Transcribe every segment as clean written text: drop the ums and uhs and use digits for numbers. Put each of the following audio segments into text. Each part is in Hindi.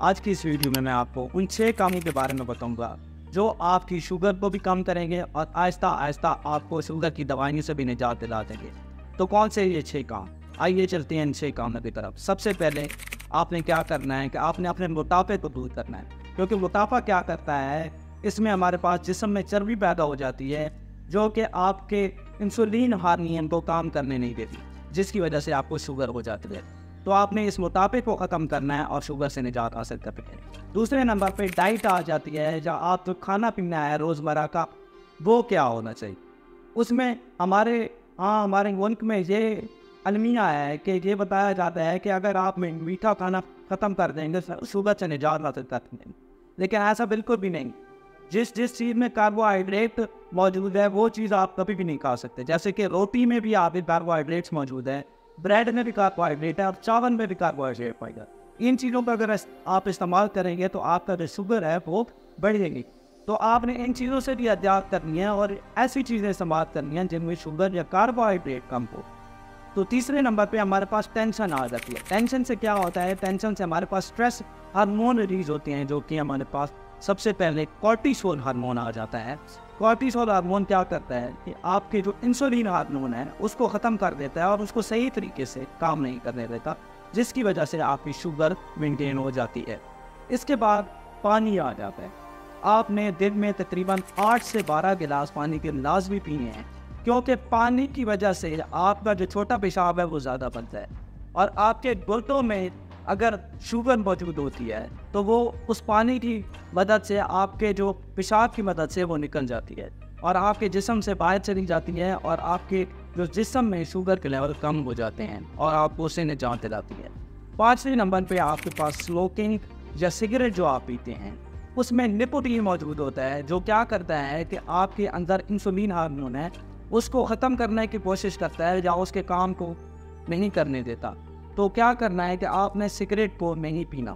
आज की इस वीडियो में मैं आपको उन 6 कामों के बारे में बताऊंगा जो आपकी शुगर को भी कम करेंगे और आहिस्ता आहिस्ता आपको शुगर की दवाइयों से भी निजात दिला देंगे। तो कौन से ये 6 काम, आइए चलते हैं इन 6 कामों की तरफ। सबसे पहले आपने क्या करना है कि आपने अपने मोटापे को दूर करना है, क्योंकि मोटापा क्या करता है, इसमें हमारे पास जिस्म में चर्बी पैदा हो जाती है जो कि आपके इंसुलिन हार्मोन को काम करने नहीं देती, जिसकी वजह से आपको शुगर हो जाती है। तो आपने इस मोटापे को ख़त्म करना है और शुगर से निजात हासिल करनी है। दूसरे नंबर पे डाइट आ जाती है, जहाँ आप जो खाना पीना है रोज़मर्रा का, वो क्या होना चाहिए। उसमें हमारे मुल्क में ये अलमिया है कि ये बताया जाता है कि अगर आप मीठा खाना ख़त्म कर देंगे शुगर से निजात हासिल कर देंगे, लेकिन ऐसा बिल्कुल भी नहीं। जिस चीज़ में कार्बोहाइड्रेट मौजूद है वो चीज़ आप कभी भी नहीं खा सकते। जैसे कि रोटी में भी आप कार्बोहाइड्रेट्स मौजूद है, ब्रेड में भी कार्बोहाइड्रेट है और चावल में भी कार्बोहाइड्रेट पाएगा। इन चीज़ों का अगर आप इस्तेमाल करेंगे तो आपका जो शुगर है वो बढ़ेगी। तो आपने इन चीज़ों से भी एहतियात करनी है और ऐसी चीज़ें इस्तेमाल करनी है जिनमें शुगर या कार्बोहाइड्रेट कम हो। तो तीसरे नंबर पे हमारे पास टेंशन आ जाती है। टेंशन से क्या होता है, टेंशन से हमारे पास स्ट्रेस हार्मोन रिलीज होते हैं, जो कि हमारे पास सबसे पहले कॉर्टिसोल हार्मोन आ जाता है। कॉर्टिसोल हार्मोन क्या करता है कि आपके जो इंसुलिन हार्मोन है उसको ख़त्म कर देता है और उसको सही तरीके से काम नहीं करने देता, जिसकी वजह से आपकी शुगर मेंटेन हो जाती है। इसके बाद पानी आ जाता है। आपने दिन में तकरीबन 8 से 12 गिलास पानी के लाजमी पीने हैं, क्योंकि पानी की वजह से आपका जो छोटा पेशाब है वो ज़्यादा बनता है और आपके गुर्दों में अगर शुगर मौजूद होती है तो वो उस पानी की मदद से, आपके जो पेशाब की मदद से वो निकल जाती है और आपके जिस्म से बाहर चली जाती है और आपके जो जिस्म में शुगर के लेवल कम हो जाते हैं और आपको उससे निजात दिलाती है। 5वें नंबर पे आपके पास स्मोकिंग या सिगरेट जो आप पीते हैं उसमें निकोटीन मौजूद होता है, जो क्या करता है कि आपके अंदर इंसुलिन हार्मोन है उसको ख़त्म करने की कोशिश करता है या उसके काम को नहीं करने देता। तो क्या करना है कि आपने सिगरेट को नहीं पीना,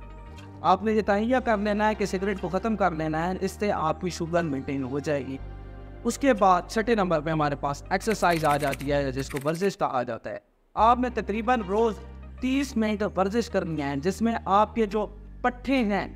आपने ये तय कर लेना है कि सिगरेट को ख़त्म कर लेना है, इससे आपकी शुगर मेंटेन हो जाएगी। उसके बाद 6ठे नंबर पे हमारे पास एक्सरसाइज आ जाती है, जिसको वर्जिश कहा जाता है। आपने तकरीबन रोज़ 30 मिनट वर्जिश करनी है, जिसमें आपके जो पट्टे हैं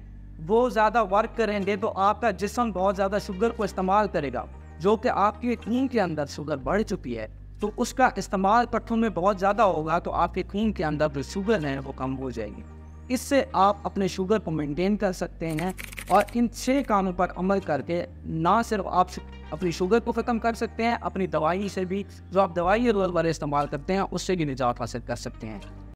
वो ज़्यादा वर्क करेंगे तो आपका जिस्म बहुत ज़्यादा शुगर को इस्तेमाल करेगा, जो कि आपके खून के अंदर शुगर बढ़ चुकी है तो उसका इस्तेमाल पट्टों में बहुत ज़्यादा होगा, तो आपके खून के अंदर जो शुगर है वो कम हो जाएगी। इससे आप अपने शुगर को मेंटेन कर सकते हैं और इन 6 कामों पर अमल करके ना सिर्फ आप अपनी शुगर को ख़त्म कर सकते हैं, अपनी दवाई से भी, जो आप दवाई रोज़मर्रा इस्तेमाल करते हैं उससे भी निजात हासिल कर सकते हैं।